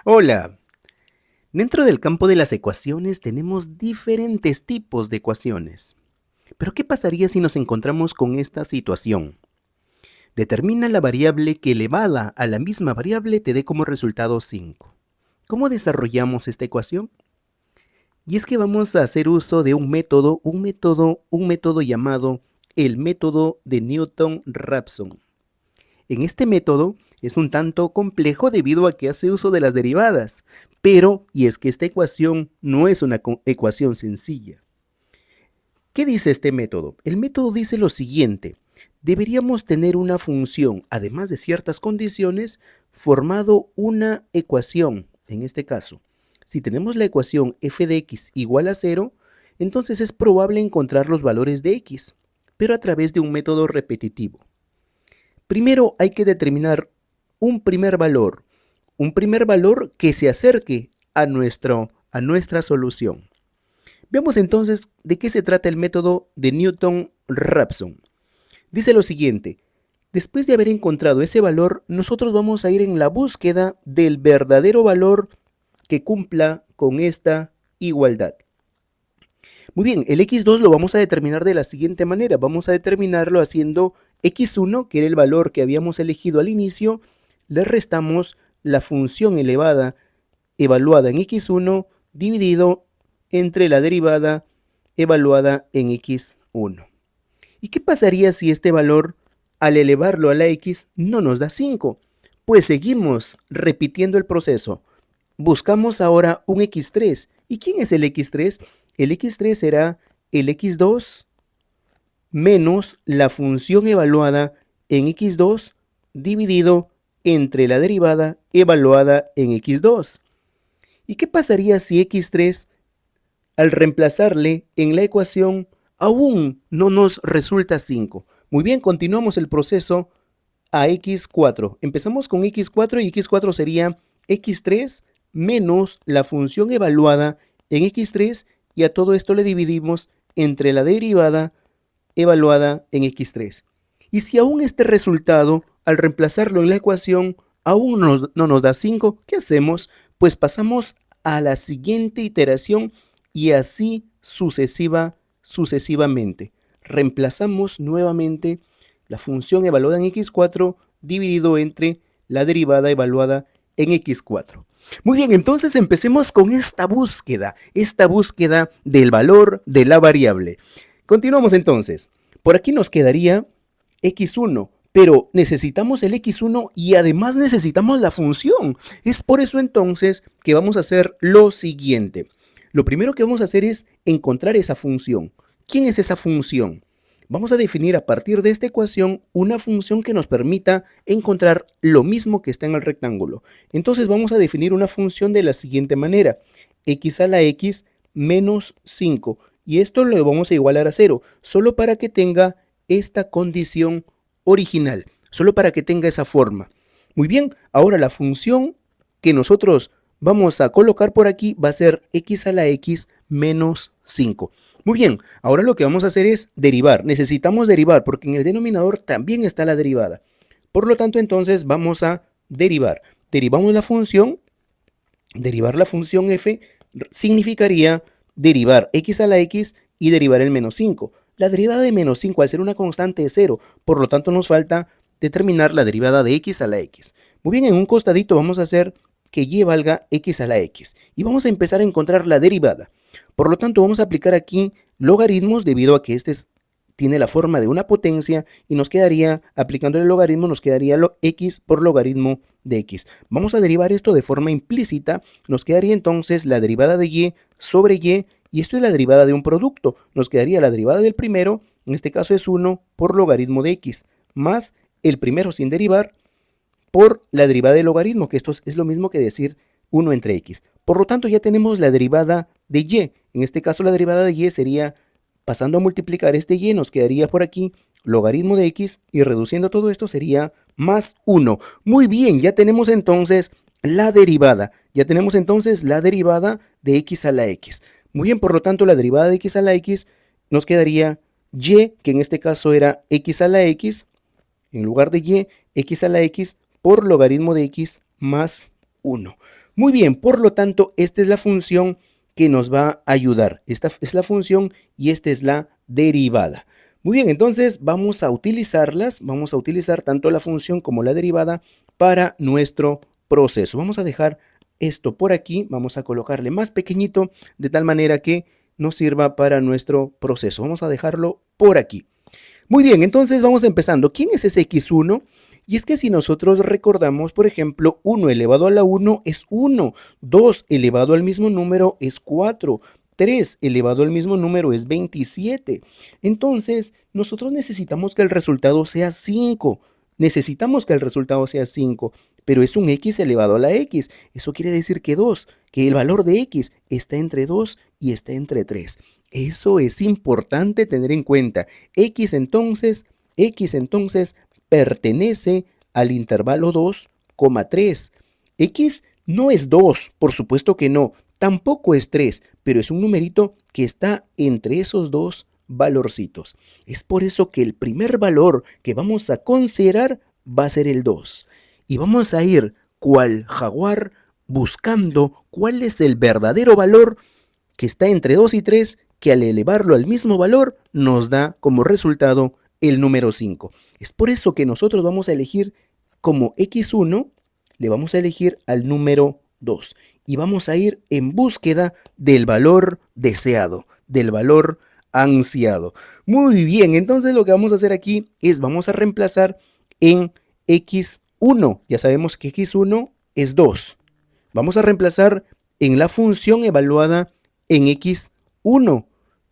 Hola. Dentro del campo de las ecuaciones tenemos diferentes tipos de ecuaciones. Pero ¿qué pasaría si nos encontramos con esta situación? Determina la variable que elevada a la misma variable te dé como resultado 5. ¿Cómo desarrollamos esta ecuación? Y es que vamos a hacer uso de un método llamado el método de Newton-Raphson. En este método es un tanto complejo debido a que hace uso de las derivadas, pero, y es que esta ecuación no es una ecuación sencilla. ¿Qué dice este método? El método dice lo siguiente: deberíamos tener una función, además de ciertas condiciones, formado una ecuación, en este caso. Si tenemos la ecuación f de x igual a 0, entonces es probable encontrar los valores de x, pero a través de un método repetitivo. Primero hay que determinar un primer valor que se acerque a nuestra solución. Veamos entonces de qué se trata el método de Newton-Raphson. Dice lo siguiente: después de haber encontrado ese valor, nosotros vamos a ir en la búsqueda del verdadero valor que cumpla con esta igualdad. Muy bien, el x2 lo vamos a determinar de la siguiente manera. Vamos a determinarlo haciendo x1, que era el valor que habíamos elegido al inicio, le restamos la función elevada evaluada en x1 dividido entre la derivada evaluada en x1. ¿Y qué pasaría si este valor, al elevarlo a la x, no nos da 5? Pues seguimos repitiendo el proceso. Buscamos ahora un x3. ¿Y quién es el x3? El x3 será el x2 menos la función evaluada en x2 dividido entre la derivada evaluada en x2. ¿Y qué pasaría si x3, al reemplazarle en la ecuación, aún no nos resulta 5? Muy bien, continuamos el proceso a x4. Empezamos con x4 y x4 sería x3 menos la función evaluada en x3, y a todo esto le dividimos entre la derivada evaluada en x3. Y si aún este resultado, al reemplazarlo en la ecuación, aún no nos da 5, ¿qué hacemos? Pues pasamos a la siguiente iteración y así sucesivamente. Reemplazamos nuevamente la función evaluada en x4 dividido entre la derivada evaluada en x4. Muy bien, entonces empecemos con esta búsqueda del valor de la variable. Continuamos entonces. Por aquí nos quedaría x1, pero necesitamos el x1 y además necesitamos la función. Es por eso entonces que vamos a hacer lo siguiente. Lo primero que vamos a hacer es encontrar esa función. ¿Quién es esa función? Vamos a definir a partir de esta ecuación una función que nos permita encontrar lo mismo que está en el rectángulo. Entonces vamos a definir una función de la siguiente manera: x a la x menos 5. Y esto lo vamos a igualar a 0, solo para que tenga esta condición original, solo para que tenga esa forma. Muy bien, ahora la función que nosotros vamos a colocar por aquí va a ser x a la x menos 5. Muy bien, ahora lo que vamos a hacer es derivar. Necesitamos derivar porque en el denominador también está la derivada. Por lo tanto, entonces vamos a derivar. Derivamos la función. Derivar la función f significaría derivar x a la x y derivar el menos 5. La derivada de menos 5, al ser una constante, es 0. Por lo tanto, nos falta determinar la derivada de x a la x. Muy bien, en un costadito vamos a hacer que y valga x a la x. Y vamos a empezar a encontrar la derivada. Por lo tanto, vamos a aplicar aquí logaritmos debido a que este tiene la forma de una potencia y nos quedaría, aplicando el logaritmo, nos quedaría x por logaritmo de x. Vamos a derivar esto de forma implícita. Nos quedaría entonces la derivada de y sobre y esto es la derivada de un producto. Nos quedaría la derivada del primero, en este caso es 1 por logaritmo de x, más el primero sin derivar por la derivada del logaritmo, que esto es lo mismo que decir 1 entre x. Por lo tanto, ya tenemos la derivada de y. En este caso, la derivada de y sería, pasando a multiplicar este y, nos quedaría por aquí logaritmo de x, y reduciendo todo esto sería más 1. Muy bien, ya tenemos entonces la derivada. Ya tenemos entonces la derivada de x a la x. Muy bien, por lo tanto, la derivada de x a la x nos quedaría y, que en este caso era x a la x, en lugar de y, x a la x por logaritmo de x más 1. Muy bien, por lo tanto, esta es la función que nos va a ayudar. Esta es la función y esta es la derivada. Muy bien, entonces vamos a utilizarlas, vamos a utilizar tanto la función como la derivada para nuestro proceso. Vamos a dejar esto por aquí, vamos a colocarle más pequeñito de tal manera que nos sirva para nuestro proceso. Vamos a dejarlo por aquí. Muy bien, entonces vamos empezando. ¿Quién es ese x1? Y es que si nosotros recordamos, por ejemplo, 1 elevado a la 1 es 1, 2 elevado al mismo número es 4, 3 elevado al mismo número es 27. Entonces, nosotros necesitamos que el resultado sea 5. Necesitamos que el resultado sea 5, pero es un x elevado a la x. Eso quiere decir que el valor de x está entre 2 y está entre 3. Eso es importante tener en cuenta. X entonces pertenece al intervalo 2,3. X no es 2, por supuesto que no. Tampoco es 3, pero es un numerito que está entre esos dos valorcitos. Es por eso que el primer valor que vamos a considerar va a ser el 2. Y vamos a ir cual jaguar buscando cuál es el verdadero valor que está entre 2 y 3, que al elevarlo al mismo valor nos da como resultado el número 5. Es por eso que nosotros vamos a elegir como x1, le vamos a elegir al número 2 y vamos a ir en búsqueda del valor deseado, del valor ansiado. Muy bien, entonces lo que vamos a hacer aquí es vamos a reemplazar en x1. Ya sabemos que x1 es 2. Vamos a reemplazar en la función evaluada en x1.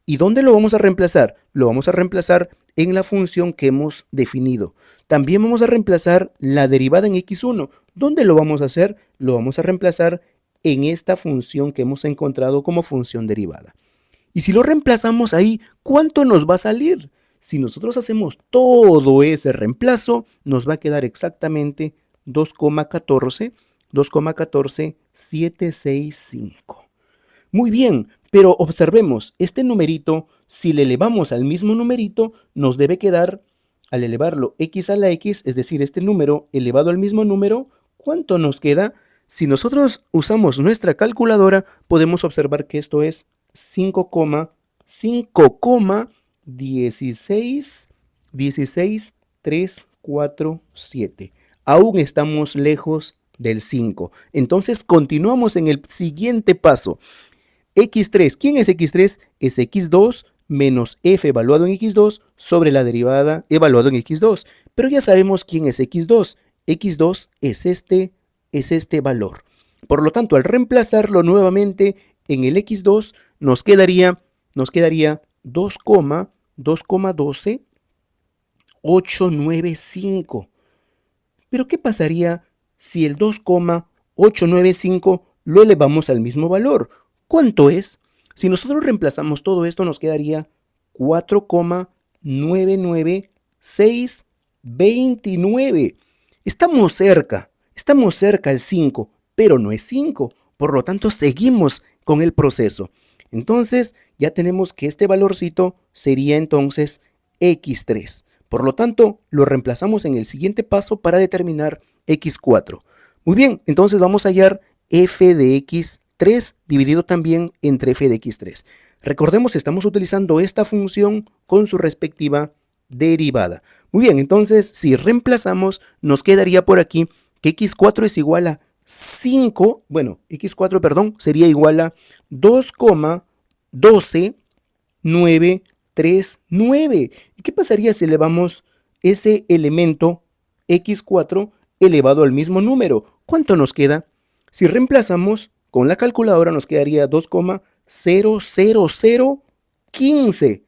¿Y dónde lo vamos a reemplazar? Lo vamos a reemplazar en la función que hemos definido. También vamos a reemplazar la derivada en x1. ¿Dónde lo vamos a hacer? Lo vamos a reemplazar en esta función que hemos encontrado como función derivada. Y si lo reemplazamos ahí, ¿cuánto nos va a salir? Si nosotros hacemos todo ese reemplazo, nos va a quedar exactamente 2,14765. Muy bien, pero observemos, este numerito, si le elevamos al mismo numerito, nos debe quedar, al elevarlo x a la x, es decir, este número elevado al mismo número, ¿cuánto nos queda? Si nosotros usamos nuestra calculadora, podemos observar que esto es 5,16347. Aún estamos lejos del 5. Entonces continuamos en el siguiente paso. x3, ¿quién es x3? Es x2 menos f evaluado en x2 sobre la derivada evaluado en x2. Pero ya sabemos quién es x2. x2 es este valor. Por lo tanto, al reemplazarlo nuevamente en el x2, nos quedaría 2,12895. Pero ¿qué pasaría si el 2,895 lo elevamos al mismo valor? ¿Cuánto es? Si nosotros reemplazamos todo esto, nos quedaría 4,99629. Estamos cerca al 5, pero no es 5. Por lo tanto, seguimos con el proceso. Entonces, ya tenemos que este valorcito sería entonces x3. Por lo tanto, lo reemplazamos en el siguiente paso para determinar x4. Muy bien, entonces vamos a hallar f de x3 dividido también entre f de x3. Recordemos, estamos utilizando esta función con su respectiva derivada. Muy bien, entonces si reemplazamos, nos quedaría por aquí que x4 es igual a 5, sería igual a 2,12939. ¿Y qué pasaría si elevamos ese elemento x4 elevado al mismo número? ¿Cuánto nos queda? Si reemplazamos con la calculadora nos quedaría 2,00015.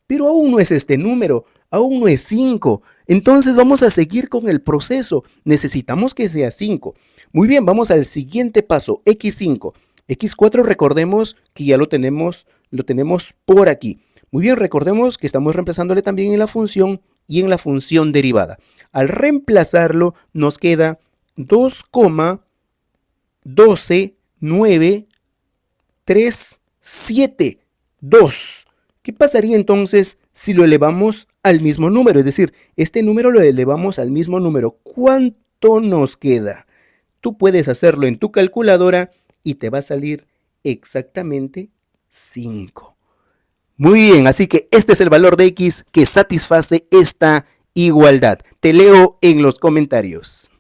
Pero aún no es este número, aún no es 5. Entonces vamos a seguir con el proceso. Necesitamos que sea 5. Muy bien, vamos al siguiente paso, x5. x4 recordemos que ya lo tenemos por aquí. Muy bien, recordemos que estamos reemplazándole también en la función y en la función derivada. Al reemplazarlo nos queda 2,12937. ¿Qué pasaría entonces si lo elevamos al mismo número? Es decir, este número lo elevamos al mismo número. ¿Cuánto nos queda? tú puedes hacerlo en tu calculadora y te va a salir exactamente 5. Muy bien, así que este es el valor de X que satisface esta igualdad. Te leo en los comentarios.